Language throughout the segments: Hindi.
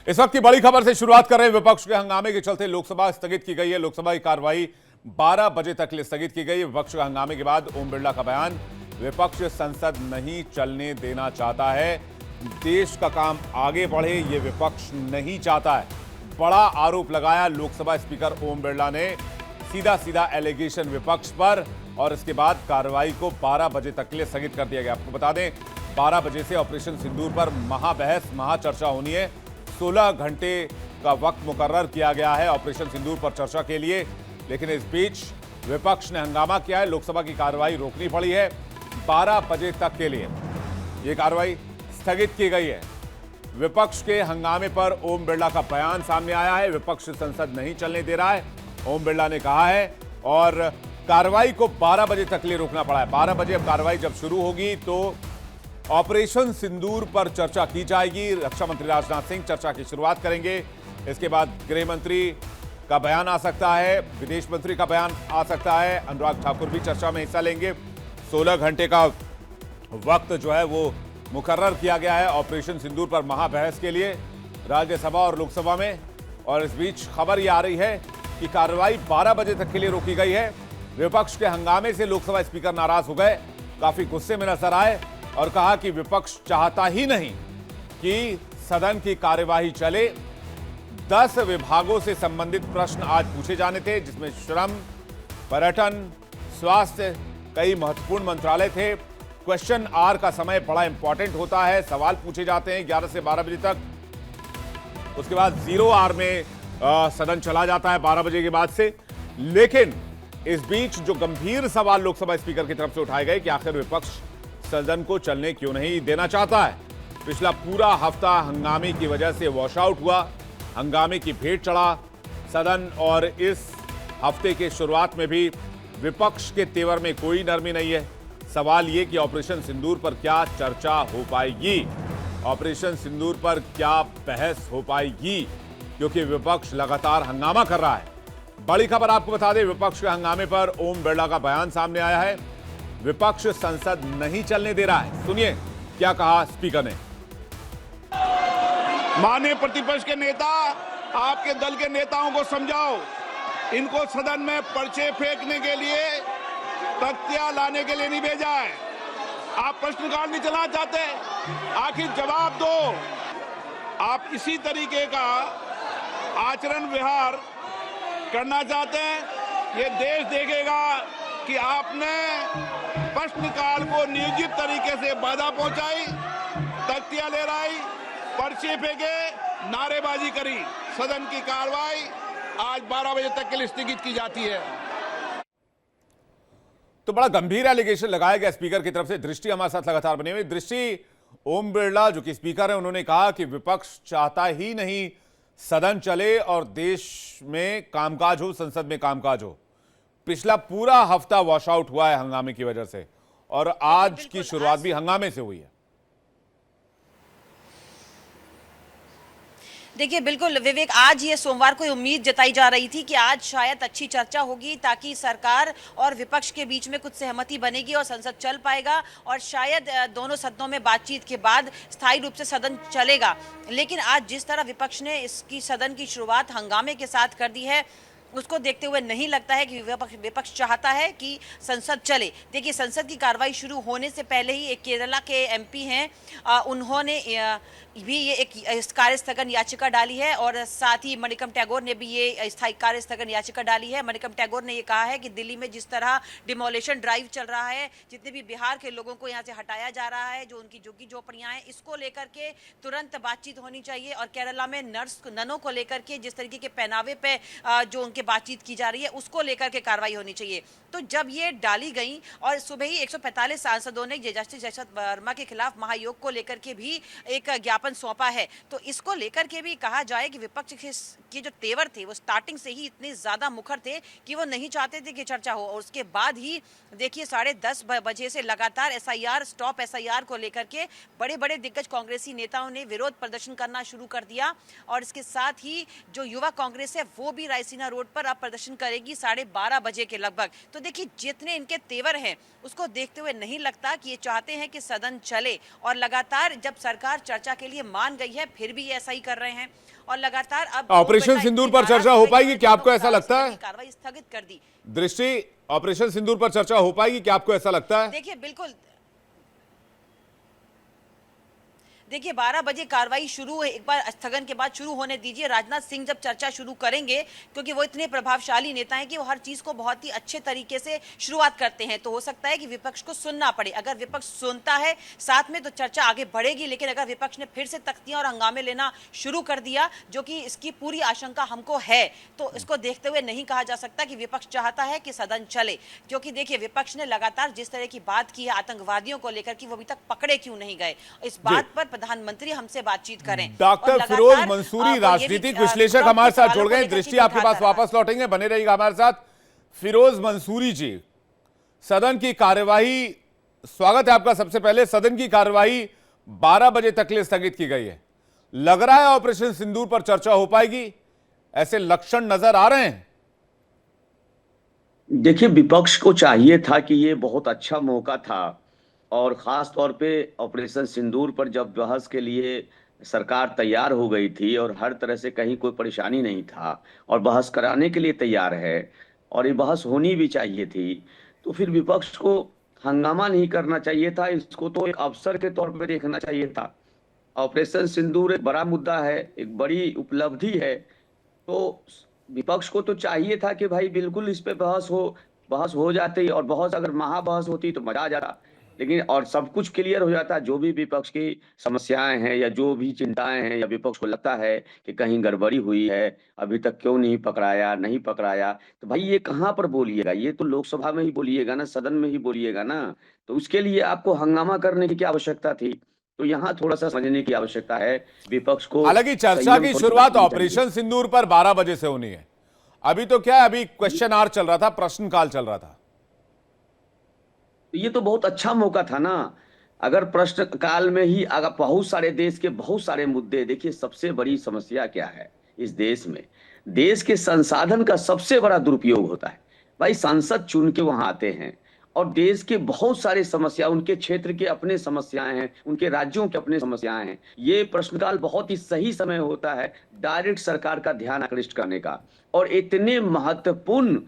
इस वक्त की बड़ी खबर से शुरुआत कर रहे हैं। विपक्ष के हंगामे के चलते लोकसभा स्थगित की गई है। लोकसभा की कार्रवाई 12 बजे तक के लिए स्थगित की गई है। विपक्ष के हंगामे के बाद ओम बिरला का बयान, विपक्ष संसद नहीं चलने देना चाहता है, देश का काम आगे बढ़े ये विपक्ष नहीं चाहता है। बड़ा आरोप लगाया लोकसभा स्पीकर ओम बिरला ने, सीधा सीधा एलिगेशन विपक्ष पर, और इसके बाद कार्रवाई को 12 बजे तक के लिए स्थगित कर दिया गया। आपको बता दें 12 बजे से ऑपरेशन सिंदूर पर महाबहस महाचर्चा होनी है। 16 घंटे का वक्त मुकर्रर किया गया है ऑपरेशन सिंदूर पर चर्चा के लिए, लेकिन इस बीच विपक्ष ने हंगामा किया है। लोकसभा की कार्रवाई रोकनी पड़ी है। 12 बजे तक के लिए यह कार्रवाई स्थगित की गई है। विपक्ष के हंगामे पर ओम बिरला का बयान सामने आया है। विपक्ष संसद नहीं चलने दे रहा है, ओम बिरला ने कहा है, और कार्रवाई को 12 बजे तक के लिए रोकना पड़ा है। 12 बजे अब कार्रवाई जब शुरू होगी तो ऑपरेशन सिंदूर पर चर्चा की जाएगी। रक्षा मंत्री राजनाथ सिंह चर्चा की शुरुआत करेंगे। इसके बाद गृह मंत्री का बयान आ सकता है, विदेश मंत्री का बयान आ सकता है, अनुराग ठाकुर भी चर्चा में हिस्सा लेंगे। 16 घंटे का वक्त जो है वो मुकर्रर किया गया है ऑपरेशन सिंदूर पर महाबहस के लिए राज्यसभा और लोकसभा में। और इस बीच खबर यह आ रही है कि कार्रवाई 12 बजे तक के लिए रोकी गई है। विपक्ष के हंगामे से लोकसभा स्पीकर नाराज हो गए, काफी गुस्से में नजर आए और कहा कि विपक्ष चाहता ही नहीं कि सदन की कार्यवाही चले। 10 विभागों से संबंधित प्रश्न आज पूछे जाने थे, जिसमें श्रम, पर्यटन, स्वास्थ्य, कई महत्वपूर्ण मंत्रालय थे। क्वेश्चन आवर का समय बड़ा इंपॉर्टेंट होता है, सवाल पूछे जाते हैं 11 से 12 बजे तक। उसके बाद 0 आवर में सदन चला जाता है 12 बजे के बाद से। लेकिन इस बीच जो गंभीर सवाल लोकसभा स्पीकर की तरफ से उठाए गए कि आखिर विपक्ष सदन को चलने क्यों नहीं देना चाहता है। पिछला पूरा हफ्ता हंगामे की वजह से वॉश आउट हुआ, हंगामे की भेंट चढ़ा सदन, और इस हफ्ते के शुरुआत में भी विपक्ष के तेवर में कोई नरमी नहीं है। सवाल यह कि ऑपरेशन सिंदूर पर क्या चर्चा हो पाएगी, ऑपरेशन सिंदूर पर क्या बहस हो पाएगी, क्योंकि विपक्ष लगातार हंगामा कर रहा है। बड़ी खबर आपको बता दें, विपक्ष के हंगामे पर ओम बिरला का बयान सामने आया है। विपक्ष संसद नहीं चलने दे रहा है। सुनिए क्या कहा स्पीकर ने। माननीय प्रतिपक्ष के नेता, आपके दल के नेताओं को समझाओ, इनको सदन में पर्चे फेंकने के लिए, तख्तियां लाने के लिए नहीं भेजा है। आप प्रश्नकाल नहीं चलाना चाहते, आखिर जवाब दो। आप इसी तरीके का आचरण व्यवहार करना चाहते हैं। ये देश देखेगा कि आपने प्रश्नकाल को नियोजित तरीके से बाधा पहुंचाई, तख्तियां लहराई, पर्चे फेंके, नारेबाजी करी। सदन की कार्रवाई आज 12 बजे तक के लिए स्थगित की जाती है। तो बड़ा गंभीर एलिगेशन लगाया गया स्पीकर की तरफ से। दृष्टि हमारे साथ लगातार बनी हुई। दृष्टि, ओम बिरला जो कि स्पीकर है, उन्होंने कहा कि विपक्ष चाहता ही नहीं सदन चले और देश में कामकाज हो, संसद में कामकाज हो। पिछला पूरा हफ्ता वॉश आउट हुआ है हंगामे की वजह से, और आज की शुरुआत भी हंगामे से हुई है। देखिए बिल्कुल विवेक, आज ये सोमवार को उम्मीद जताई जा रही थी कि आज शायद अच्छी चर्चा होगी, ताकि सरकार और विपक्ष के बीच में कुछ सहमति बनेगी और संसद चल पाएगा, और शायद दोनों सदनों में बातचीत के बाद स्थायी रूप से सदन चलेगा। लेकिन आज जिस तरह विपक्ष ने इसकी सदन की शुरुआत हंगामे के साथ कर दी है, उसको देखते हुए नहीं लगता है कि विपक्ष चाहता है कि संसद चले। देखिए, संसद की कार्रवाई शुरू होने से पहले ही एक केरला के एमपी हैं, उन्होंने भी ये एक कार्य स्थगन याचिका डाली है, और साथ ही मणिकम टैगोर ने भी ये स्थायी कार्य स्थगन याचिका डाली है। मणिकम टैगोर ने ये कहा है कि दिल्ली में जिस तरह डिमोलिशन ड्राइव चल रहा है, जितने भी बिहार के लोगों को यहाँ से हटाया जा रहा है, जो उनकी झुग्गी झोपड़ियाँ हैं, इसको लेकर के तुरंत बातचीत होनी चाहिए। और केरला में ननों को लेकर के जिस तरीके के पहनावे पे जो उनके बातचीत की जा रही है, उसको लेकर के कार्रवाई होनी चाहिए। तो जब ये डाली गई, और सुबह ही 145 सांसदों ने जस्टिस जशवंत वर्मा के खिलाफ महायोग को लेकर के भी एक ज्ञापन सौंपा है, तो इसको लेकर के भी कहा जाए कि विपक्ष के जो तेवर थे वो स्टार्टिंग से ही इतने ज्यादा मुखर थे कि वो नहीं चाहते थे कि चर्चा हो। और उसके बाद ही देखिए 10:30 बजे से लगातार एसआईआर, स्टॉप एसआईआर को लेकर के बड़े बड़े दिग्गज कांग्रेसी नेताओं ने विरोध प्रदर्शन करना शुरू कर दिया। और इसके साथ ही जो युवा कांग्रेस है वो भी रायसीना रोड पर अब प्रदर्शन करेगी 12:30 बजे के लगभग। तो देखिए जितने इनके तेवर हैं उसको देखते हुए नहीं लगता कि ये चाहते हैं कि सदन चले। और लगातार जब सरकार चर्चा के लिए ये मान गई है, फिर भी ये ऐसा ही कर रहे हैं और लगातार अब ऑपरेशन सिंदूर पर चर्चा हो पाएगी, क्या आपको ऐसा लगता है? कार्रवाई स्थगित कर दी। दृष्टि, ऑपरेशन सिंदूर पर चर्चा हो पाएगी, क्या आपको ऐसा लगता है? देखिए बिल्कुल, देखिए 12 बजे कार्रवाई शुरू है, एक बार स्थगन के बाद शुरू होने दीजिए। राजनाथ सिंह जब चर्चा शुरू करेंगे, क्योंकि वो इतने प्रभावशाली नेता हैं कि वो हर चीज को बहुत ही अच्छे तरीके से शुरुआत करते हैं, तो हो सकता है कि विपक्ष को सुनना पड़े। अगर विपक्ष सुनता है साथ में तो चर्चा आगे बढ़ेगी, लेकिन अगर विपक्ष ने फिर से तख्तियां और हंगामे लेना शुरू कर दिया, जो कि इसकी पूरी आशंका हमको है, तो इसको देखते हुए नहीं कहा जा सकता कि विपक्ष चाहता है कि सदन चले। क्योंकि देखिए विपक्ष ने लगातार जिस तरह की बात की है आतंकवादियों को लेकर कि वो अभी तक पकड़े क्यों नहीं गए, इस बात पर प्रधानमंत्री हमसे बातचीत करें। डॉक्टर फिरोज मंसूरी राजनीतिक विश्लेषक हमारे साथ जुड़ गए। दृष्टि आपके पास वापस लौटेंगे, बने रहिएगा हमारे साथ। फिरोज मंसूरी जी, सदन की कार्यवाही, स्वागत है आपका। सबसे पहले सदन की कार्यवाही 12 बजे तक के लिए स्थगित की गई है। लग रहा है ऑपरेशन सिंदूर पर चर्चा हो पाएगी, ऐसे लक्षण नजर आ रहे हैं। देखिए, विपक्ष को चाहिए था कि ये बहुत अच्छा मौका था और खास तौर पे ऑपरेशन सिंदूर पर जब बहस के लिए सरकार तैयार हो गई थी और हर तरह से कहीं कोई परेशानी नहीं था और बहस कराने के लिए तैयार है और ये बहस होनी भी चाहिए थी, तो फिर विपक्ष को हंगामा नहीं करना चाहिए था, इसको तो एक अवसर के तौर पे देखना चाहिए था। ऑपरेशन सिंदूर एक बड़ा मुद्दा है, एक बड़ी उपलब्धि है, तो विपक्ष को तो चाहिए था कि भाई बिल्कुल इस पे बहस हो जाती और बहस अगर महाबहस होती तो मजा आ जाता, लेकिन और सब कुछ क्लियर हो जाता। जो भी विपक्ष की समस्याएं हैं या जो भी चिंताएं हैं या विपक्ष को लगता है कि कहीं गड़बड़ी हुई है, अभी तक क्यों नहीं पकड़ाया, तो भाई ये कहाँ पर बोलिएगा, ये तो लोकसभा में ही बोलिएगा ना, सदन में ही बोलिएगा ना। तो उसके लिए आपको हंगामा करने की क्या आवश्यक्ता थी? तो यहाँ थोड़ा सा समझने की आवश्यकता है विपक्ष को। हालांकि चर्चा की शुरुआत ऑपरेशन सिंदूर पर 12 बजे से होनी है। अभी तो क्या है, अभी क्वेश्चन आवर चल रहा था, प्रश्नकाल चल रहा था। ये तो बहुत अच्छा मौका था ना, अगर प्रश्न काल में ही अगर बहुत सारे देश के बहुत सारे मुद्दे। देखिए सबसे बड़ी समस्या क्या है इस देश में, देश के संसाधन का सबसे बड़ा दुरुपयोग होता है। भाई सांसद चुन के वहां आते हैं और देश के बहुत सारे समस्या, उनके क्षेत्र के अपने समस्याएं हैं, उनके राज्यों के अपने समस्याएं हैं। ये प्रश्नकाल बहुत ही सही समय होता है डायरेक्ट सरकार का ध्यान आकृष्ट करने का। और इतने महत्वपूर्ण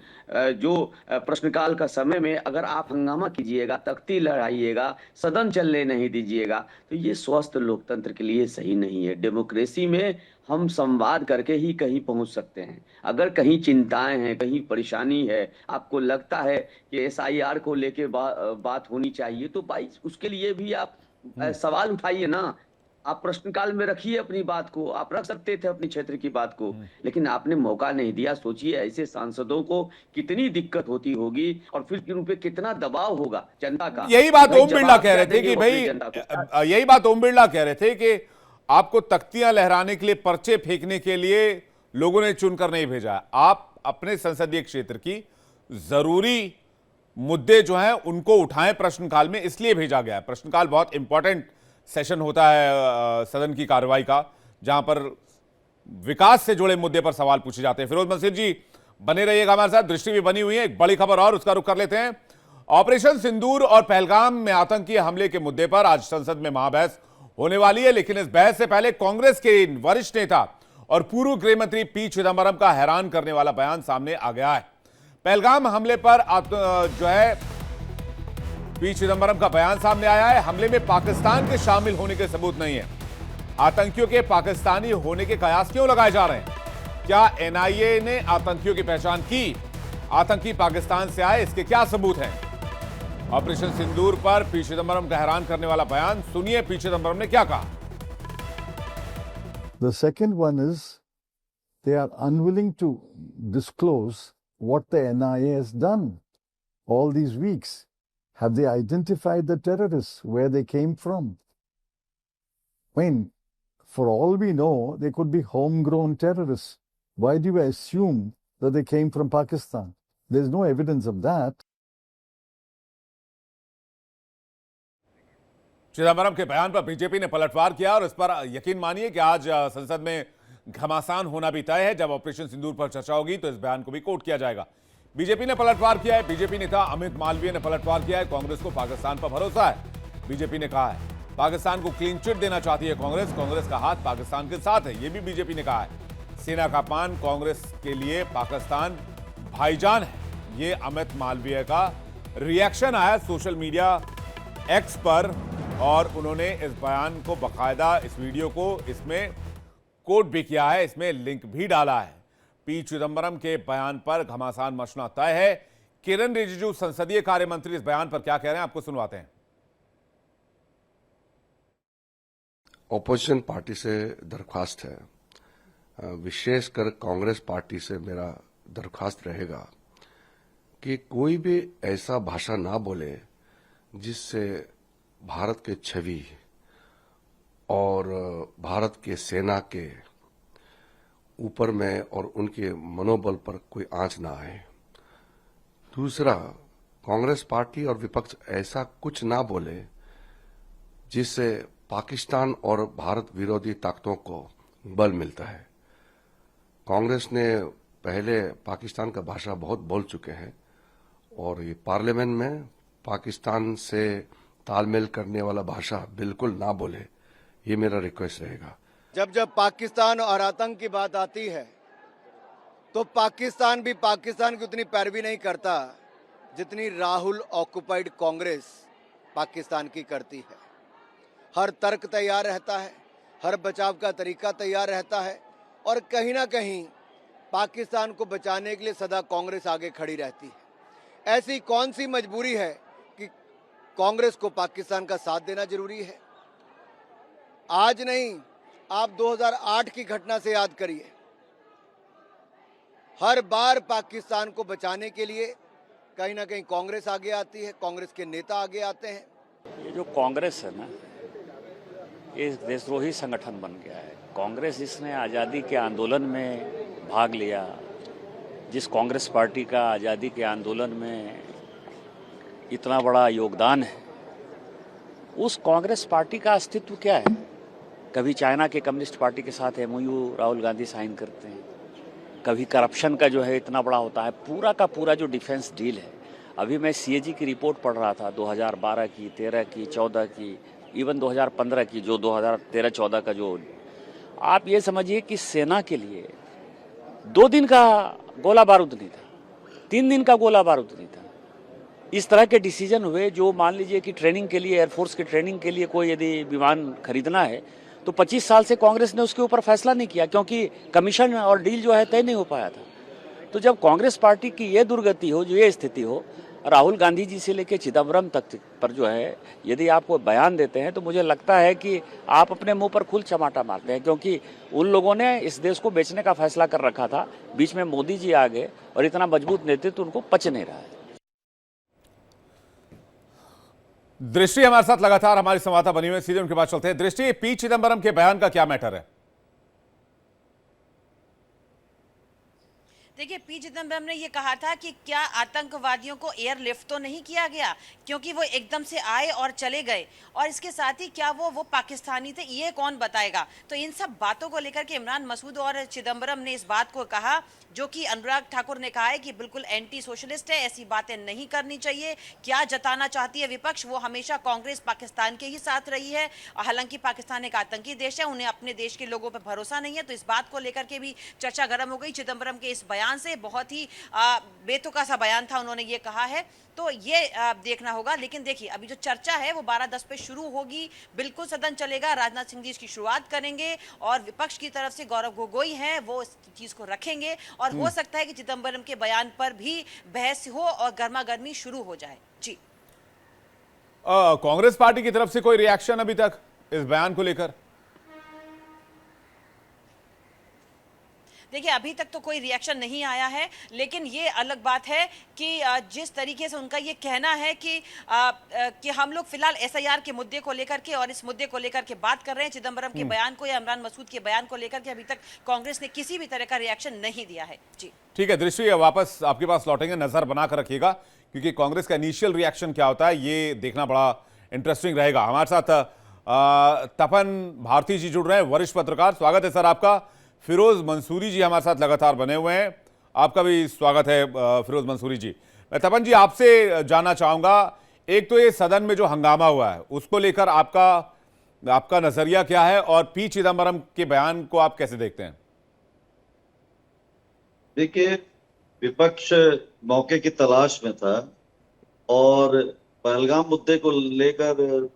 जो प्रश्नकाल का समय में अगर आप हंगामा कीजिएगा, तख्ती लड़ाइएगा, सदन चलने नहीं दीजिएगा, तो ये स्वस्थ लोकतंत्र के लिए सही नहीं है। डेमोक्रेसी में हम संवाद करके ही कहीं पहुंच सकते हैं। अगर कहीं चिंताएं हैं, कहीं परेशानी है, आपको लगता है कि SIR को लेके बात होनी चाहिए, तो भाई उसके लिए भी आप सवाल उठाइए ना। आप प्रश्नकाल में रखिए अपनी बात को, आप रख सकते थे अपने क्षेत्र की बात को, लेकिन आपने मौका नहीं दिया। सोचिए ऐसे सांसदों को कितनी दिक्कत होती होगी और फिर उन पे कितना दबाव होगा जनता का। यही बात ओम बिरला कह रहे थे कि भाई, यही बात ओम बिरला कह रहे थे कि आपको तख्तियां लहराने के लिए, पर्चे फेंकने के लिए लोगों ने चुनकर नहीं भेजा। आप अपने संसदीय क्षेत्र की जरूरी मुद्दे जो हैं उनको उठाएं प्रश्नकाल में, इसलिए भेजा गया है। प्रश्नकाल बहुत इंपॉर्टेंट सेशन होता है सदन की कार्रवाई का, जहां पर विकास से जुड़े मुद्दे पर सवाल पूछे जाते हैं। फिरोज मंसूरी जी बने रहिएगा हमारे साथ, दृष्टि भी बनी हुई है। एक बड़ी खबर और, उसका रुख कर लेते हैं। ऑपरेशन सिंदूर और पहलगाम में आतंकी हमले के मुद्दे पर आज संसद में महाबहस होने वाली है, लेकिन इस बहस से पहले कांग्रेस के वरिष्ठ नेता और पूर्व गृह मंत्री पी चिदंबरम का हैरान करने वाला बयान सामने आ गया है। पहलगाम हमले पर जो है पी चिदंबरम का बयान सामने आया है। हमले में पाकिस्तान के शामिल होने के सबूत नहीं है। आतंकियों के पाकिस्तानी होने के कयास क्यों लगाए जा रहे हैं? क्या NIA ने आतंकियों की पहचान की? आतंकी पाकिस्तान से आए, इसके क्या सबूत हैं? ऑपरेशन सिंदूर पर पी चिदंबरम का हैरान करने वाला बयान सुनिए, पी चिदंबरम ने क्या कहा। The second one is they are unwilling to disclose what the NIA has done all these weeks. Have they identified the terrorists, where they came from? I mean, for all we know, they could be homegrown terrorists. Why do you assume that they came from Pakistan? There's no evidence of that. Chidambaram के बयान पर बीजेपी ने पलटवार किया और इस पर यकीन मानिए कि आज संसद में घमासान होना भी तय है। जब ऑपरेशन सिंदूर पर चर्चा होगी तो इस बयान को भी कोट किया जाएगा। बीजेपी ने पलटवार किया है। बीजेपी नेता अमित मालवीय ने पलटवार किया है। कांग्रेस को पाकिस्तान पर भरोसा है, बीजेपी ने कहा है। पाकिस्तान को क्लीन चिट देना चाहती है कांग्रेस। कांग्रेस का हाथ पाकिस्तान के साथ है, यह भी बीजेपी ने कहा है। सेना का अपमान, कांग्रेस के लिए पाकिस्तान भाईजान है, ये अमित मालवीय का रिएक्शन आया सोशल मीडिया एक्स पर, और उन्होंने इस बयान को बाकायदा, इस वीडियो को इसमें कोट भी किया है, इसमें लिंक भी डाला है। पी चिदंबरम के बयान पर घमासान मचना तय है। किरण रिजिजू संसदीय कार्य मंत्री इस बयान पर क्या कह रहे हैं, आपको सुनवाते हैं। ऑपोजिशन पार्टी से दरख्वास्त है, विशेषकर कांग्रेस पार्टी से मेरा दरख्वास्त रहेगा कि कोई भी ऐसा भाषा ना बोले जिससे भारत के छवि और भारत के सेना के ऊपर में और उनके मनोबल पर कोई आंच ना आए। दूसरा, कांग्रेस पार्टी और विपक्ष ऐसा कुछ ना बोले जिससे पाकिस्तान और भारत विरोधी ताकतों को बल मिलता है। कांग्रेस ने पहले पाकिस्तान का भाषा बहुत बोल चुके हैं और ये पार्लियामेंट में पाकिस्तान से तालमेल करने वाला भाषा बिल्कुल ना बोले, ये मेरा रिक्वेस्ट रहेगा। जब जब पाकिस्तान और आतंक की बात आती है तो पाकिस्तान भी पाकिस्तान की उतनी पैरवी नहीं करता जितनी राहुल ऑक्युपाइड कांग्रेस पाकिस्तान की करती है। हर तर्क तैयार रहता है, हर बचाव का तरीका तैयार रहता है और कहीं ना कहीं पाकिस्तान को बचाने के लिए सदा कांग्रेस आगे खड़ी रहती है। ऐसी कौन सी मजबूरी है कि कांग्रेस को पाकिस्तान का साथ देना जरूरी है? आज नहीं, आप 2008 की घटना से याद करिए। हर बार पाकिस्तान को बचाने के लिए कहीं ना कहीं कांग्रेस आगे आती है, कांग्रेस के नेता आगे आते हैं। ये जो कांग्रेस है ना, ये देशद्रोही संगठन बन गया है। कांग्रेस इसने आज़ादी के आंदोलन में भाग लिया। जिस कांग्रेस पार्टी का आज़ादी के आंदोलन में इतना बड़ा योगदान है, उस कांग्रेस पार्टी का अस्तित्व क्या है? कभी चाइना के कम्युनिस्ट पार्टी के साथ एमओयू राहुल गांधी साइन करते हैं, कभी करप्शन का जो है इतना बड़ा होता है। पूरा का पूरा जो डिफेंस डील है, अभी मैं सीएजी की रिपोर्ट पढ़ रहा था 2012 की, 13 की, 14 की, इवन 2015 की, जो 2013-14 का जो, आप ये समझिए कि सेना के लिए 2 दिन का गोला बारूद नहीं था, 3 दिन का गोला बारूद नहीं था। इस तरह के डिसीजन हुए जो, मान लीजिए कि ट्रेनिंग के लिए, एयरफोर्स के ट्रेनिंग के लिए कोई यदि विमान खरीदना है तो 25 साल से कांग्रेस ने उसके ऊपर फैसला नहीं किया, क्योंकि कमीशन और डील जो है तय नहीं हो पाया था। तो जब कांग्रेस पार्टी की ये दुर्गति हो, जो ये स्थिति हो, राहुल गांधी जी से लेकर चिदम्बरम तक पर जो है यदि आप कोई बयान देते हैं तो मुझे लगता है कि आप अपने मुंह पर खुल चमाटा मारते हैं, क्योंकि उन लोगों ने इस देश को बेचने का फैसला कर रखा था। बीच में मोदी जी आ गए और इतना मजबूत नेतृत्व उनको पच नहीं रहा है। दृष्टि हमारे साथ लगातार हमारी संवाददाता बनी हुई है, सीधे उनके पास चलते हैं। दृष्टि, पी चिदंबरम के बयान का क्या मैटर है? देखिए, पी चिदंबरम ने ये कहा था कि क्या आतंकवादियों को एयरलिफ्ट तो नहीं किया गया, क्योंकि वो एकदम से आए और चले गए, और इसके साथ ही क्या वो पाकिस्तानी थे, ये कौन बताएगा? तो इन सब बातों को लेकर के इमरान मसूद और चिदंबरम ने इस बात को कहा, जो कि अनुराग ठाकुर ने कहा है कि बिल्कुल एंटी सोशलिस्ट है, ऐसी बातें नहीं करनी चाहिए। क्या जताना चाहती है विपक्ष? वो हमेशा कांग्रेस पाकिस्तान के ही साथ रही है, हालांकि पाकिस्तान एक आतंकी देश है, उन्हें अपने देश के लोगों पर भरोसा नहीं है। तो इस बात को लेकर के भी चर्चा गर्म हो गई। चिदंबरम के इस बयान से, बहुत ही बेतुका सा बयान था, उन्होंने ये कहा है, तो ये देखना होगा। लेकिन देखिए, अभी जो चर्चा है वो 12:10 पे शुरू होगी, बिल्कुल सदन चलेगा, राजनाथ सिंह जी इसकी शुरुआत करेंगे और विपक्ष की तरफ से गौरव गोगोई हैं, वो इस चीज को रखेंगे और हो सकता है कि चिदंबरम के बयान पर भी बहस हो और गर्मा गर्मी शुरू हो जाए। जी, कांग्रेस पार्टी की तरफ से कोई रिएक्शन अभी तक इस बयान को लेकर? देखिए, अभी तक तो कोई रिएक्शन नहीं आया है, लेकिन ये अलग बात है कि जिस तरीके से उनका ये कहना है कि हम लोग फिलहाल एसआईआर के मुद्दे को लेकर के और इस मुद्दे को लेकर के बात कर रहे हैं, चिदंबरम के बयान को या इमरान मसूद के बयान को लेकर के अभी तक कांग्रेस ने किसी भी तरह का रिएक्शन नहीं दिया है। जी ठीक है दृष्टि, वापस आपके पास लौटेंगे, नजर बनाकर रखिएगा, क्योंकि कांग्रेस का इनिशियल रिएक्शन क्या होता है ये देखना बड़ा इंटरेस्टिंग रहेगा। हमारे साथ तपन भारती जी जुड़ रहे हैं, वरिष्ठ पत्रकार, स्वागत है सर आपका। फिरोज मंसूरी जी हमारे साथ लगातार बने हुए हैं, आपका भी स्वागत है फिरोज मंसूरी जी। मैं तपन जी आपसे जानना चाहूंगा, एक तो ये सदन में जो हंगामा हुआ है उसको लेकर आपका आपका नजरिया क्या है और पी चिदम्बरम के बयान को आप कैसे देखते हैं? देखिए, विपक्ष मौके की तलाश में था और पहलगाम मुद्दे को लेकर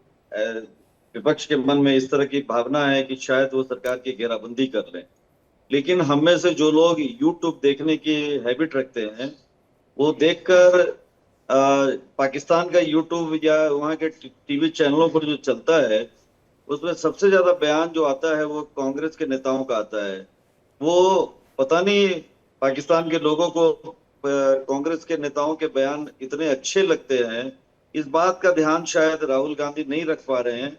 विपक्ष के मन में इस तरह की भावना है कि शायद वो सरकार की घेराबंदी कर लें। लेकिन हम में से जो लोग यूट्यूब देखने की हैबिट रखते हैं, वो देखकर पाकिस्तान का यूट्यूब या वहाँ के टीवी चैनलों पर जो चलता है, उसमें सबसे ज्यादा बयान जो आता है वो कांग्रेस के नेताओं का आता है। वो पता नहीं पाकिस्तान के लोगों को कांग्रेस के नेताओं के बयान इतने अच्छे लगते हैं, इस बात का ध्यान शायद राहुल गांधी नहीं रख पा रहे हैं।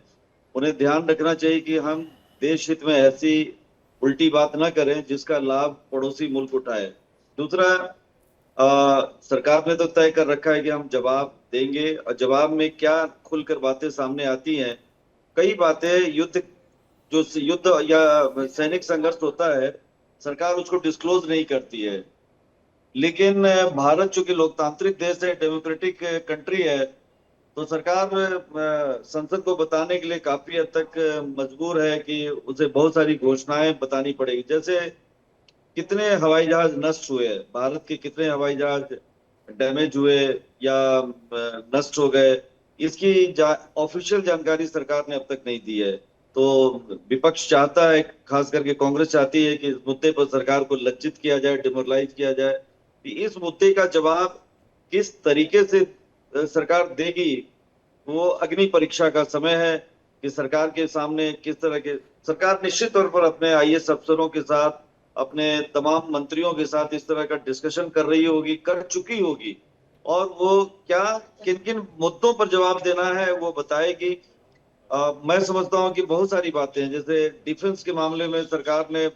उन्हें ध्यान रखना चाहिए कि हम देश हित में ऐसी उल्टी बात ना करें जिसका लाभ पड़ोसी मुल्क उठाए। दूसरा, सरकार ने तो तय कर रखा है कि हम जवाब देंगे, और जवाब में क्या खुलकर बातें सामने आती हैं। कई बातें युद्ध या सैनिक संघर्ष होता है, सरकार उसको डिस्क्लोज नहीं करती है। लेकिन भारत चूंकि लोकतांत्रिक देश है, डेमोक्रेटिक कंट्री है, तो सरकार संसद को बताने के लिए काफी हद तक मजबूर है कि उसे बहुत सारी घोषणाएं बतानी पड़ेगी। जैसे कितने हवाई जहाज नष्ट हुए, भारत के कितने हवाई जहाज डैमेज हुए या नष्ट हो गए, इसकी ऑफिशियल जानकारी सरकार ने अब तक नहीं दी है। तो विपक्ष चाहता है, खास करके कांग्रेस चाहती है कि इस मुद्दे पर सरकार को लज्जित किया जाए, डिमोरलाइज किया जाए। इस मुद्दे का जवाब किस तरीके से सरकार देगी, वो अग्नि परीक्षा का समय है कि सरकार के सामने किस तरह के, सरकार निश्चित तौर पर अपने आईएएस अफसरों के साथ, अपने तमाम मंत्रियों के साथ इस तरह का डिस्कशन कर रही होगी, कर चुकी होगी, और वो क्या किन किन मुद्दों पर जवाब देना है वो बताएगी। मैं समझता हूं कि बहुत सारी बातें हैं, जैसे डिफेंस के मामले में सरकार ने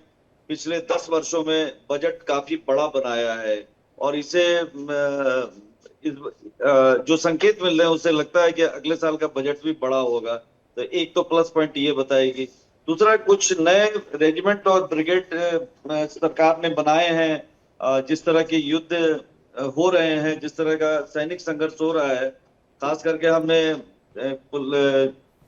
पिछले 10 वर्षों में बजट काफी बड़ा बनाया है, और इसे जो संकेत मिल रहे हैं उससे लगता है कि अगले साल का बजट भी बड़ा होगा। तो एक तो प्लस पॉइंट ये बताएगी। दूसरा, कुछ नए रेजिमेंट और ब्रिगेड सरकार ने बनाए हैं। जिस तरह के युद्ध हो रहे हैं, जिस तरह का सैनिक संघर्ष हो रहा है, खास करके हमने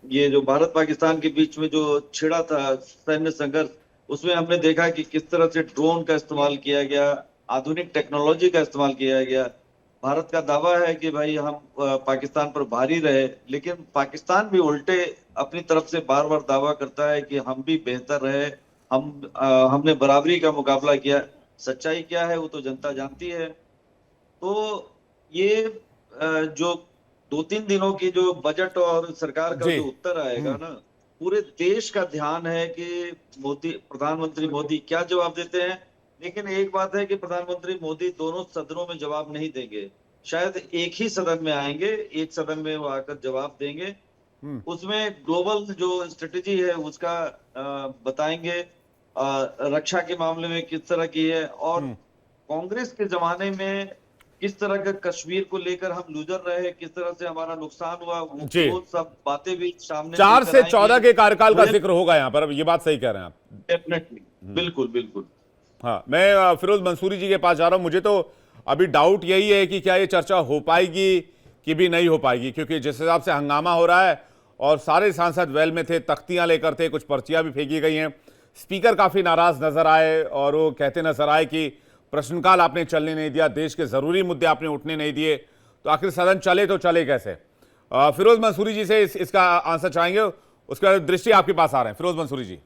ये जो भारत पाकिस्तान के बीच में जो छिड़ा था सैन्य संघर्ष, उसमें हमने देखा कि किस तरह से ड्रोन का इस्तेमाल किया गया, आधुनिक टेक्नोलॉजी का इस्तेमाल किया गया। भारत का दावा है कि भाई हम पाकिस्तान पर भारी रहे, लेकिन पाकिस्तान भी उल्टे अपनी तरफ से बार बार दावा करता है कि हम भी बेहतर रहे, हमने बराबरी का मुकाबला किया। सच्चाई क्या है वो तो जनता जानती है। तो ये जो 2-3 दिनों की जो बजट और सरकार का जो उत्तर आएगा ना, पूरे देश का ध्यान है कि प्रधानमंत्री मोदी क्या जवाब देते हैं। लेकिन एक बात है कि प्रधानमंत्री मोदी दोनों सदनों में जवाब नहीं देंगे, शायद एक ही सदन में आएंगे, एक सदन में वो आकर जवाब देंगे। उसमें ग्लोबल जो स्ट्रेटेजी है उसका बताएंगे, रक्षा के मामले में किस तरह की है, और कांग्रेस के जमाने में किस तरह का कश्मीर को लेकर हम लूजर रहे, किस तरह से हमारा नुकसान हुआ, वो सब बातें भी सामने 4 से 14 के कार्यकाल का जिक्र होगा यहाँ पर। अब ये बात सही कह रहे हैं आप। डेफिनेटली, बिल्कुल बिल्कुल। हाँ, मैं फिरोज मंसूरी जी के पास जा रहा हूं। मुझे तो अभी डाउट यही है कि क्या ये चर्चा हो पाएगी कि भी नहीं हो पाएगी, क्योंकि जिस हिसाब से हंगामा हो रहा है और सारे सांसद वेल में थे, तख्तियां लेकर थे, कुछ पर्चियां भी फेंकी गई हैं। स्पीकर काफी नाराज नजर आए और वो कहते नजर आए कि प्रश्नकाल आपने चलने नहीं दिया, देश के जरूरी मुद्दे आपने उठने नहीं दिए, तो आखिर सदन चले तो चले कैसे? फिरोज मंसूरी जी से इसका आंसर चाहेंगे, उसका दृष्टि आपके पास आ रहे हैं। फिरोज मंसूरी जी।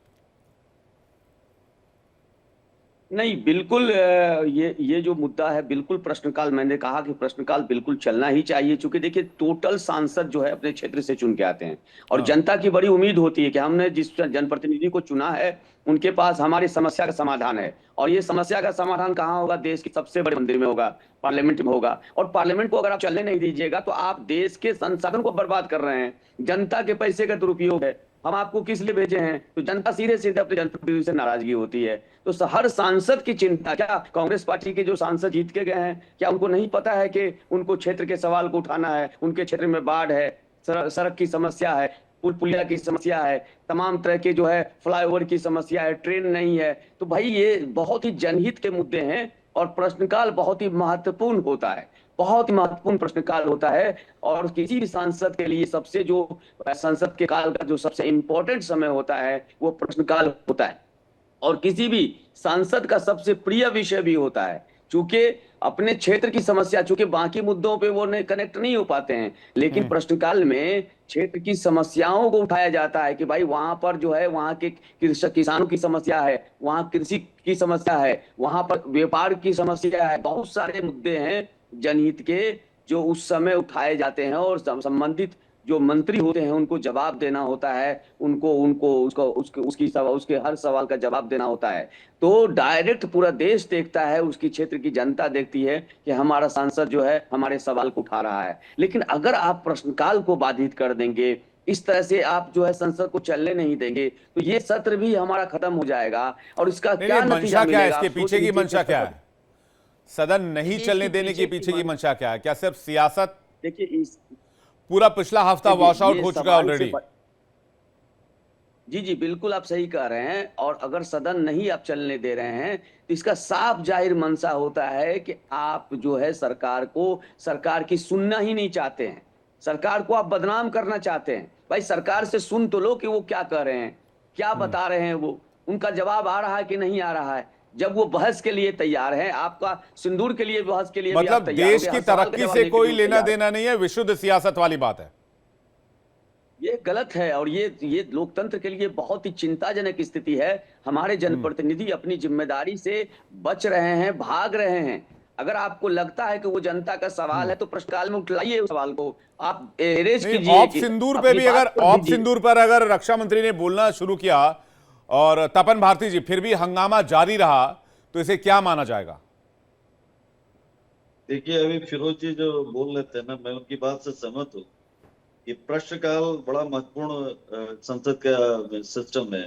नहीं, बिल्कुल ये जो मुद्दा है, बिल्कुल प्रश्नकाल, मैंने कहा कि प्रश्नकाल बिल्कुल चलना ही चाहिए। चूंकि देखिए, टोटल सांसद जो है अपने क्षेत्र से चुन के आते हैं, और जनता की बड़ी उम्मीद होती है कि हमने जिस जनप्रतिनिधि को चुना है उनके पास हमारी समस्या का समाधान है। और ये समस्या का समाधान कहाँ होगा? देश के सबसे बड़े मंदिर में होगा, पार्लियामेंट में होगा। और पार्लियामेंट को अगर आप चलने नहीं दीजिएगा तो आप देश के संसाधन को बर्बाद कर रहे हैं, जनता के पैसे का दुरुपयोग है। हम आपको किस लिए भेजे हैं? तो जनता सीधे सीधे अपने जनप्रतिनिधि से नाराजगी होती है। तो हर सांसद की चिंता, क्या कांग्रेस पार्टी के जो सांसद जीत के गए हैं, क्या उनको नहीं पता है कि उनको क्षेत्र के सवाल को उठाना है? उनके क्षेत्र में बाढ़ है, सड़क की समस्या है, पुलिया की समस्या है, तमाम तरह के जो है फ्लाईओवर की समस्या है, ट्रेन नहीं है। तो भाई ये बहुत ही जनहित के मुद्दे हैं, और प्रश्नकाल बहुत ही महत्वपूर्ण होता है, बहुत ही महत्वपूर्ण प्रश्नकाल होता है। और किसी भी सांसद के लिए सबसे जो संसद के काल का जो सबसे इंपॉर्टेंट समय होता है वो प्रश्नकाल होता है, और किसी भी सांसद का सबसे प्रिय विषय भी होता है। चूंकि अपने क्षेत्र की समस्या, चूंकि बाकी मुद्दों पे वो कनेक्ट नहीं हो पाते हैं, लेकिन प्रश्नकाल में क्षेत्र की समस्याओं को उठाया जाता है कि भाई वहां पर जो है वहां के कृषक किसानों की समस्या है, वहां कृषि की समस्या है, वहां पर व्यापार की समस्या है, बहुत सारे मुद्दे हैं जनहित के जो उस समय उठाए जाते हैं, और संबंधित जो मंत्री होते हैं उनको जवाब देना होता है, उनको उनको उसको उसके हर सवाल का जवाब देना होता है। तो डायरेक्ट पूरा देश देखता है, उसकी क्षेत्र की जनता देखती है कि हमारा सांसद जो है हमारे सवाल को उठा रहा है। लेकिन अगर आप प्रश्नकाल को बाधित कर देंगे, इस तरह से आप जो है संसद को चलने नहीं देंगे, तो ये सत्र भी हमारा खत्म हो जाएगा। और इसका क्या नतीजा मंशा क्या है, मिलेगा? इसके पीछे की मंशा क्या है? सदन नहीं चलने देने के पीछे की मंशा क्या है? क्या सिर्फ सियासत? देखिए इस पूरा पिछला हफ्ता वॉश आउट हो चुका है ऑलरेडी। जी जी बिल्कुल आप सही कह रहे हैं। और अगर सदन नहीं आप चलने दे रहे हैं तो इसका साफ जाहिर मंशा होता है कि आप जो है सरकार की सुनना ही नहीं चाहते हैं, सरकार को आप बदनाम करना चाहते हैं। भाई सरकार से सुन तो लो कि वो क्या कह रहे हैं, क्या बता रहे हैं, वो उनका जवाब आ रहा है कि नहीं आ रहा है। जब वो बहस के लिए तैयार है, आपका सिंदूर के लिए बहस के लिए भी आप मतलब तैयार देश हो, की हर सवाल का तरक्की जवाब से देने के कोई लिए लेना तैयार है। देना नहीं है, विशुद्ध सियासत वाली बात है। ये गलत है, और ये लोकतंत्र के लिए बहुत ही चिंताजनक स्थिति है। हमारे जनप्रतिनिधि अपनी जिम्मेदारी से बच रहे हैं, भाग रहे हैं। अगर आपको लगता है कि वो जनता का सवाल है तो प्रश्नकाल में उठाइए उस सवाल को, आप एरेस्ट नहीं, कीजिए ऑप सिंदूर पे अपनी भी बात अगर को ऑप दीजिए। सिंदूर पर अगर रक्षा मंत्री ने बोलना शुरू किया और तपन भारती जी फिर भी हंगामा जारी रहा, तो इसे क्या माना जाएगा? देखिए, अभी फिरोज जी जो बोल रहे थे ना, मैं उनकी बात से सहमत हूँ। ये प्रश्नकाल बड़ा महत्वपूर्ण संसद का सिस्टम है।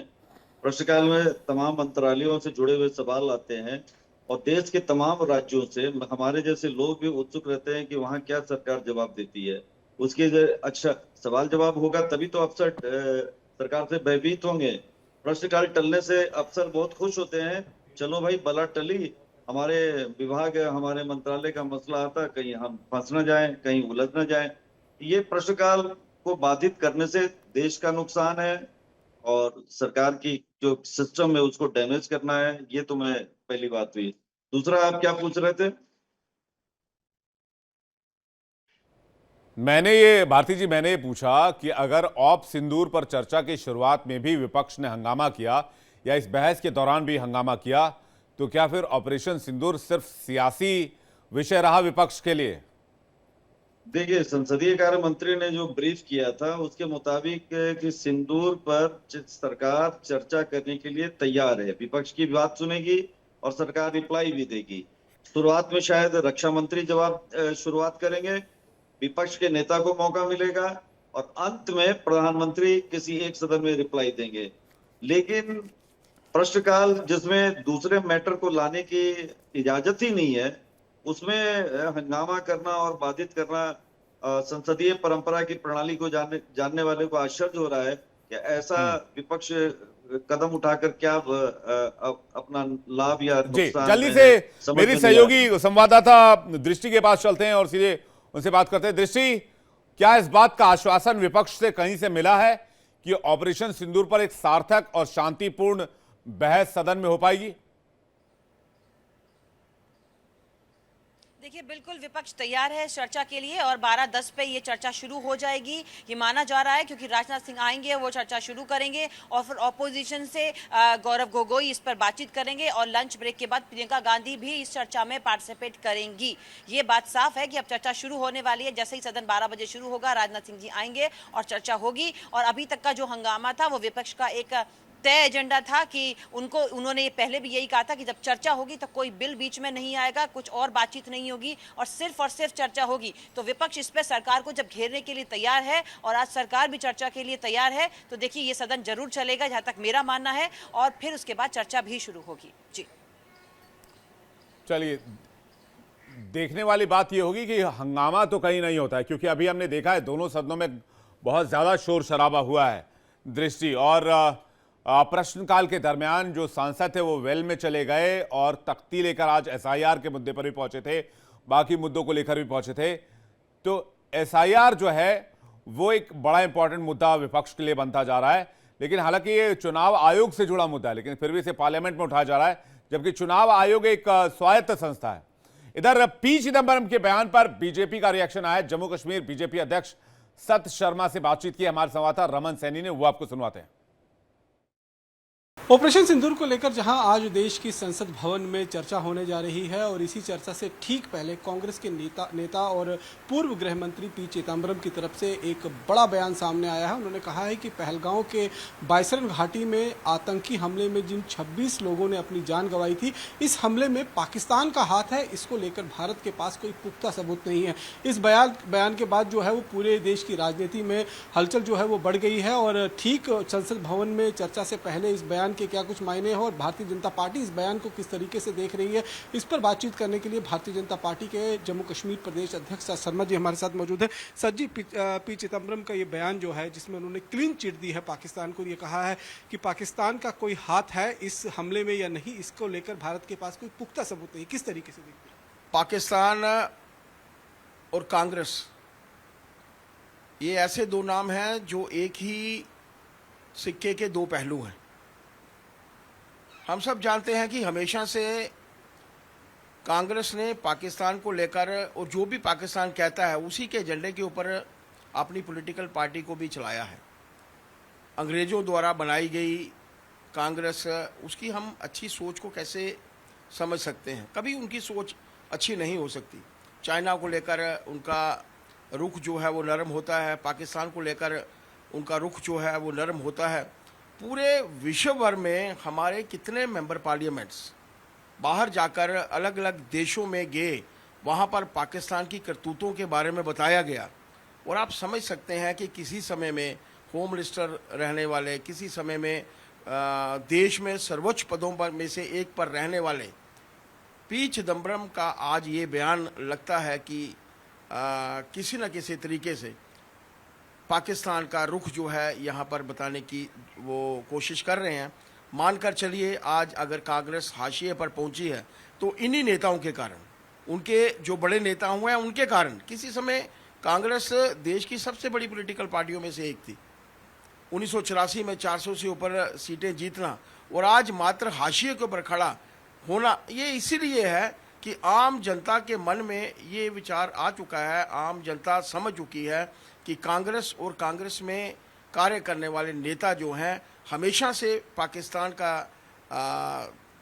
प्रश्नकाल में तमाम मंत्रालयों से जुड़े हुए सवाल आते हैं, और देश के तमाम राज्यों से हमारे जैसे लोग भी उत्सुक रहते हैं कि वहाँ क्या सरकार जवाब देती है। उसके अच्छा सवाल जवाब होगा तभी तो अफसर सरकार से भयभीत होंगे। प्रश्नकाल टलने से अफसर बहुत खुश होते हैं, चलो भाई बला टली, हमारे विभाग हमारे मंत्रालय का मसला आता, कहीं हम फंस न जाए, कहीं उलझ न जाए। ये प्रश्नकाल को बाधित करने से देश का नुकसान है, और सरकार की जो सिस्टम है उसको डैमेज करना है। ये तो मैं पहली बात हुई। दूसरा आप क्या पूछ रहे थे? मैंने ये पूछा कि अगर ऑप सिंदूर पर चर्चा की शुरुआत में भी विपक्ष ने हंगामा किया या इस बहस के दौरान भी हंगामा किया, तो क्या फिर ऑपरेशन सिंदूर सिर्फ सियासी विषय रहा विपक्ष के लिए? देखिए, संसदीय कार्य मंत्री ने जो ब्रीफ किया था उसके मुताबिक कि सिंदूर पर सरकार चर्चा करने के लिए तैयार है, विपक्ष की बात सुनेगी और सरकार रिप्लाई भी देगी। शुरुआत में शायद रक्षा मंत्री शुरुआत करेंगे, विपक्ष के नेता को मौका मिलेगा, और अंत में प्रधानमंत्री किसी एक सदन में रिप्लाई देंगे। लेकिन प्रश्नकाल जिसमें दूसरे मैटर को लाने की इजाजत ही नहीं है, उसमें हंगामा करना और बाधित करना संसदीय परंपरा की प्रणाली को जानने वाले को आश्चर्य हो रहा है कि ऐसा विपक्ष कदम उठाकर क्या अपना लाभ या नुकसान जल्दी से मेरी सहयोगी संवाददाता दृष्टि के पास चलते हैं और सीधे उनसे बात करते हैं। दृष्टि, क्या इस बात का आश्वासन विपक्ष से कहीं से मिला है कि ऑपरेशन सिंदूर पर एक सार्थक और शांतिपूर्ण बहस सदन में हो पाएगी? देखिए बिल्कुल विपक्ष तैयार है चर्चा के लिए और 12:10 पे ये चर्चा शुरू हो जाएगी, ये माना जा रहा है, क्योंकि राजनाथ सिंह आएंगे, वो चर्चा शुरू करेंगे और फिर ऑपोजिशन से गौरव गोगोई इस पर बातचीत करेंगे और लंच ब्रेक के बाद प्रियंका गांधी भी इस चर्चा में पार्टिसिपेट करेंगी। ये बात साफ है कि अब चर्चा शुरू होने वाली है। जैसे ही सदन 12 बजे शुरू होगा, राजनाथ सिंह जी आएंगे और चर्चा होगी। और अभी तक का जो हंगामा था वो विपक्ष का एक तय एजेंडा था कि उन्होंने ये पहले भी यही कहा था कि जब चर्चा होगी तो कोई बिल बीच में नहीं आएगा, कुछ और बातचीत नहीं होगी और सिर्फ चर्चा होगी। तो विपक्ष इस पे सरकार को जब घेरने के लिए तैयार है और आज सरकार भी चर्चा के लिए तैयार है, तो देखिए ये सदन जरूर चलेगा, जहां तक मेरा मानना है, और फिर उसके बाद चर्चा भी शुरू होगी। जी चलिए, देखने वाली बात यह होगी कि हंगामा तो कहीं नहीं होता है, क्योंकि अभी हमने देखा है दोनों सदनों में बहुत ज्यादा शोर शराबा हुआ है। दृष्टि और प्रश्नकाल के दरमियान जो सांसद थे वो वेल में चले गए और तख्ती लेकर आज एसआईआर के मुद्दे पर भी पहुंचे थे, बाकी मुद्दों को लेकर भी पहुंचे थे। तो एसआईआर जो है वो एक बड़ा इंपॉर्टेंट मुद्दा विपक्ष के लिए बनता जा रहा है, लेकिन हालांकि ये चुनाव आयोग से जुड़ा मुद्दा है, लेकिन फिर भी इसे पार्लियामेंट में उठाया जा रहा है, जबकि चुनाव आयोग एक स्वायत्त संस्था है। इधर पी चिदंबरम के बयान पर बीजेपी का रिएक्शन आया। जम्मू कश्मीर बीजेपी अध्यक्ष सत शर्मा से बातचीत की हमारे संवाददाता रमन सैनी ने, वो आपको सुनवाते हैं। ऑपरेशन सिंदूर को लेकर जहां आज देश की संसद भवन में चर्चा होने जा रही है और इसी चर्चा से ठीक पहले कांग्रेस के नेता और पूर्व गृह मंत्री पी चिदंबरम की तरफ से एक बड़ा बयान सामने आया है। उन्होंने कहा है कि पहलगांव के बायसरन घाटी में आतंकी हमले में जिन 26 लोगों ने अपनी जान गंवाई थी, इस हमले में पाकिस्तान का हाथ है, इसको लेकर भारत के पास कोई पुख्ता सबूत नहीं है। इस बयान के बाद जो है वो पूरे देश की राजनीति में हलचल जो है वो बढ़ गई है और ठीक संसद भवन में चर्चा से पहले इस बयान के क्या कुछ मायने हैं और भारतीय जनता पार्टी इस बयान को किस तरीके से देख रही है, इस पर बातचीत करने के लिए भारतीय जनता पार्टी के जम्मू कश्मीर प्रदेश अध्यक्ष सत शर्मा जी हमारे साथ मौजूद है। सर जी, पी चिदंबरम का ये बयान जो है जिसमें उन्होंने क्लीन चिट दी है पाकिस्तान को, ये कहा है कि पाकिस्तान का कोई हाथ है इस हमले में या नहीं, इसको लेकर भारत के पास कोई पुख्ता सबूत नहीं, किस तरीके से देखते हैं? पाकिस्तान और कांग्रेस ये ऐसे दो नाम हैं जो एक ही सिक्के के दो पहलू हैं। हम सब जानते हैं कि हमेशा से कांग्रेस ने पाकिस्तान को लेकर और जो भी पाकिस्तान कहता है उसी के एजेंडे के ऊपर अपनी पॉलिटिकल पार्टी को भी चलाया है। अंग्रेज़ों द्वारा बनाई गई कांग्रेस, उसकी हम अच्छी सोच को कैसे समझ सकते हैं? कभी उनकी सोच अच्छी नहीं हो सकती। चाइना को लेकर उनका रुख जो है वो नरम होता है, पाकिस्तान को लेकर उनका रुख जो है वो नरम होता है। पूरे विश्व भर में हमारे कितने मेंबर पार्लियामेंट्स बाहर जाकर अलग अलग देशों में गए, वहाँ पर पाकिस्तान की करतूतों के बारे में बताया गया और आप समझ सकते हैं कि किसी समय में होम मिनिस्टर रहने वाले, किसी समय में देश में सर्वोच्च पदों पर में से एक पर रहने वाले पी चिदंबरम का आज ये बयान लगता है कि किसी न किसी तरीके से पाकिस्तान का रुख जो है यहाँ पर बताने की वो कोशिश कर रहे हैं। मानकर चलिए आज अगर कांग्रेस हाशिए पर पहुंची है तो इन्हीं नेताओं के कारण, उनके जो बड़े नेता हुए हैं उनके कारण। किसी समय कांग्रेस देश की सबसे बड़ी पॉलिटिकल पार्टियों में से एक थी, 1984 में 400 से ऊपर सीटें जीतना और आज मात्र हाशिए के ऊपर खड़ा होना, ये इसीलिए है कि आम जनता के मन में ये विचार आ चुका है, आम जनता समझ चुकी है कि कांग्रेस और कांग्रेस में कार्य करने वाले नेता जो हैं हमेशा से पाकिस्तान का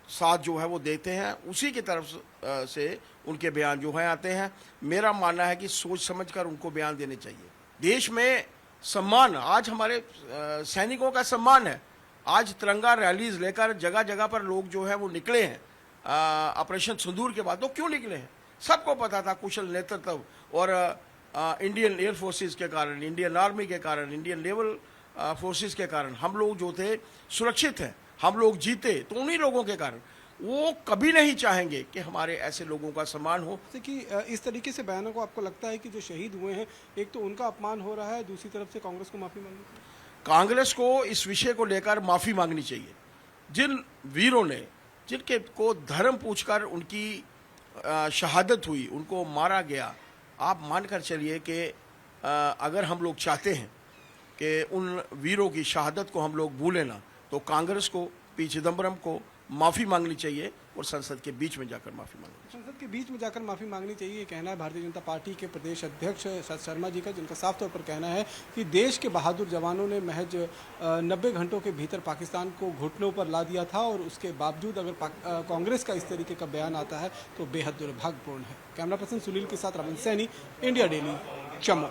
साथ जो है वो देते हैं, उसी की तरफ से उनके बयान जो हैं आते हैं। मेरा मानना है कि सोच समझकर उनको बयान देने चाहिए। देश में सम्मान, आज हमारे सैनिकों का सम्मान है। आज तिरंगा रैलीज लेकर जगह जगह पर लोग जो है वो निकले हैं ऑपरेशन सिंदूर के बाद। तो क्यों निकले हैं? सबको पता था कुशल नेतृत्व और इंडियन एयर फोर्सेस के कारण, इंडियन आर्मी के कारण, इंडियन नेवल फोर्सेस के कारण हम लोग जो थे सुरक्षित हैं, हम लोग जीते, तो उन्हीं लोगों के कारण। वो कभी नहीं चाहेंगे कि हमारे ऐसे लोगों का सम्मान हो। कि इस तरीके से बयानों को आपको लगता है कि जो शहीद हुए हैं, एक तो उनका अपमान हो रहा है, दूसरी तरफ से कांग्रेस को माफी मांगनी चाहिए। कांग्रेस को इस विषय को लेकर माफी मांगनी चाहिए। जिन वीरों ने, जिनके को धर्म पूछकर उनकी शहादत हुई, उनको मारा गया, आप मानकर चलिए कि अगर हम लोग चाहते हैं कि उन वीरों की शहादत को हम लोग भूलें ना, तो कांग्रेस को, पी चिदंबरम को माफ़ी मांगनी चाहिए और संसद के बीच में जाकर माफ़ी मांगनी चाहिए। संसद के बीच में जाकर माफ़ी मांगनी चाहिए, ये कहना है भारतीय जनता पार्टी के प्रदेश अध्यक्ष सत शर्मा जी का, जिनका साफ तौर पर कहना है कि देश के बहादुर जवानों ने महज 90 घंटों के भीतर पाकिस्तान को घुटनों पर ला दिया था और उसके बावजूद अगर कांग्रेस का इस तरीके का बयान आता है तो बेहद दुर्भाग्यपूर्ण है। कैमरा पर्सन सुनील के साथ रमन सैनी, इंडिया डेली, जम्मू।